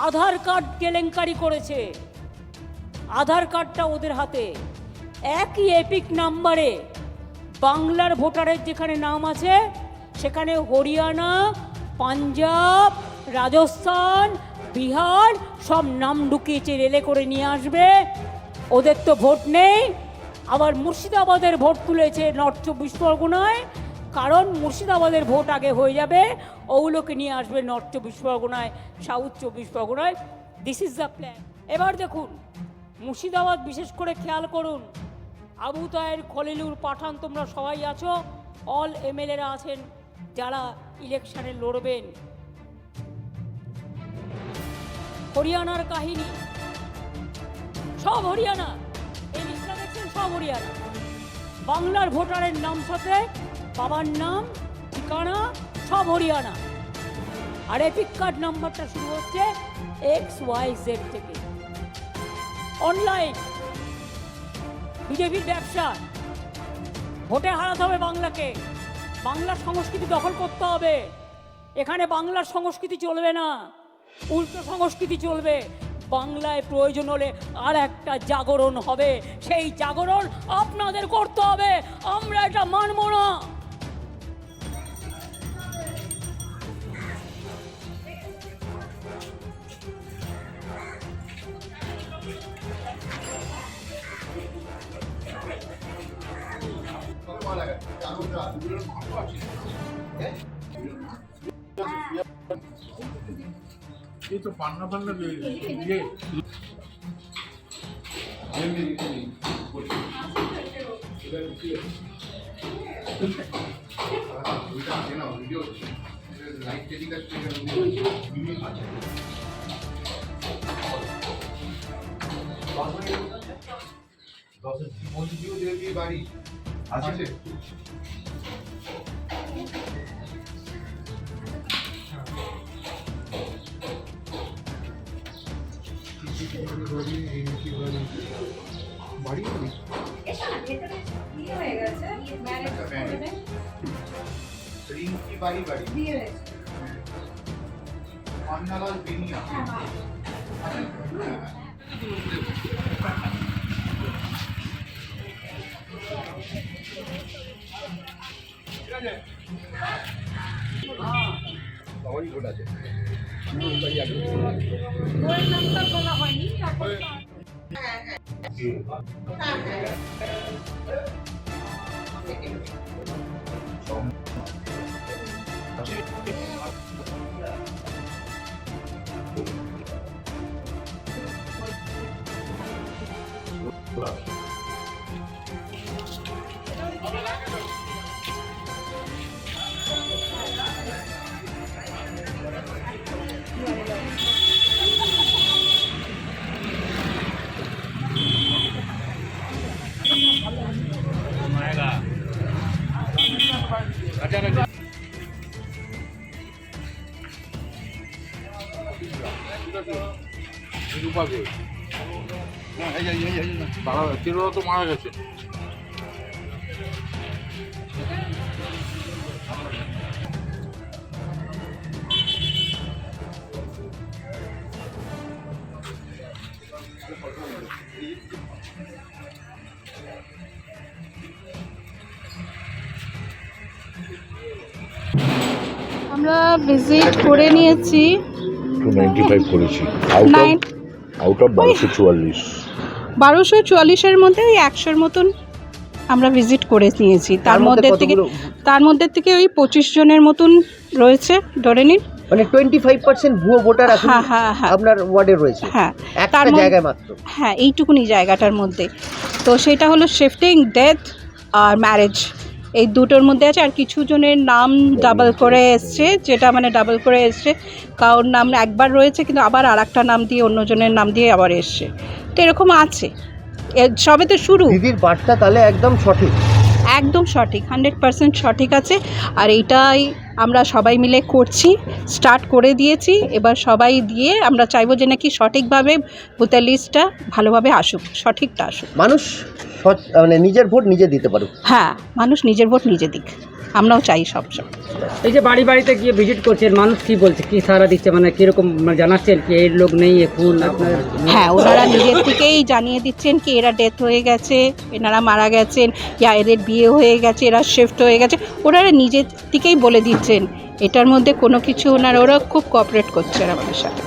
আধার card কেলেঙ্কারি করেছে, আধার কার্ডটা ওদের হাতে। একই এপিক নাম্বারে বাংলার ভোটারের যেখানে নাম আছে সেখানে হরিয়ানা, পাঞ্জাব, রাজস্থান, বিহার সব নাম ঢুকিয়েছে, রেলে করে নিয়ে আসবে। ওদের তো ভোট নেই। আবার মুর্শিদাবাদের ভোট তুলেছে নর্থ 24 পরগনায়, কারণ মুর্শিদাবাদের ভোট আগে হয়ে যাবে, ওগুলোকে নিয়ে আসবে নর্থ 24 পরগনায়, সাউথ 24 পরগনায়। This is the plan. এবার দেখুন মুর্শিদাবাদ বিশেষ করে খেয়াল করুন, আবু তাহের, খলিলুর, পাঠান তোমরা সবাই আছো, অল এমএলএরা আছেন যারা ইলেকশনে লড়বেন। হরিয়ানার কাহিনী, সব হরিয়ানা, এই লিস্টটা দেখছেন সব হরিয়ানা। বাংলার ভোটারের নাম সাথে বাবার নাম, ঠিকানা সব হরিয়ানা। আর এপিক কার্ড নাম্বারটা শুরু হচ্ছে XYZ থেকে। অনলাইন বিজেপির ব্যবসা। ভোটে হারাতে হবে বাংলাকে, বাংলার সংস্কৃতি দখল করতে হবে। এখানে বাংলার সংস্কৃতি চলবে না, উল্টো সংস্কৃতি চলবে। বাংলায় প্রয়োজন হলে আর একটা জাগরণ হবে, সেই জাগরণ আপনাদের করতে হবে, আমরা এটা মানব না। ये तो पान्ना पान्ना ये বাড়ি আছে বাড়ি রিঙ্কি বাড়ি বাড়ি অন্নালাল বেনিয়া সবারই ভোট আছে। তিনটা তো মারা গেছে। আমরা ভিজিট করে নিয়েছি, 295 করেছি, আউট অফ 1244। 1244-এর মধ্যে ওই 100-এর মতন আমরা ভিজিট করে নিয়েছি। তার মধ্যে থেকে ওই 25 জনের মতন রয়েছে ধরে নিন, মানে 25% ভুয়ো ভোটার এখন আপনার ওয়ার্ডে রয়েছে। হ্যাঁ, একটা জায়গায় মাত্র। হ্যাঁ, এইটুকুনি জায়গাটার মধ্যে। তো সেটা হলো শিফটিং, ডেথ আর ম্যারেজ, এই দুটোর মধ্যে আছে। আর কিছু জনের নাম ডাবল করে এসছে, যেটা মানে ডাবল করে এসছে, কারোর নাম একবার রয়েছে কিন্তু আবার আর একটা নাম দিয়ে অন্যজনের নাম দিয়ে আবার এসছে। তো এরকম আছে, সবে তো শুরু। দিদির বার্তা তাহলে একদম সঠিক, একদম সঠিক, 100% সঠিক আছে। আর এইটাই আমরা সবাই মিলে করছি, স্টার্ট করে দিয়েছি। এবার সবাই দিয়ে আমরা চাইবো যে নাকি সঠিকভাবে ভোটার লিস্টটা ভালোভাবে আসুক, সঠিকটা আসুক, মানুষ মানে নিজের ভোট নিজে দিতে পারুক। হ্যাঁ, মানুষ নিজের ভোট নিজে দিক। আমরাও চাই সবসময়। এই যে বাড়ি বাড়িতে গিয়ে ভিজিট করছেন, মানুষ কি বলছে, কি সাড়া দিচ্ছে, মানে কিরকম মানে জানাচ্ছেন কি এর লোক নেই এখন আপনার? হ্যাঁ, ওনারা নিজের থেকেই জানিয়ে দিচ্ছেন কি এরা ডেথ হয়ে গেছে, এনারা মারা গেছেন, ইয়া এদের বিয়ে হয়ে গেছে, এরা শিফট হয়ে গেছে, ওনারা নিজের থেকেই বলে দিচ্ছেন। এটার মধ্যে কোনো কিছু ওরা খুব কোঅপারেট করছেন আমাদের সাথে।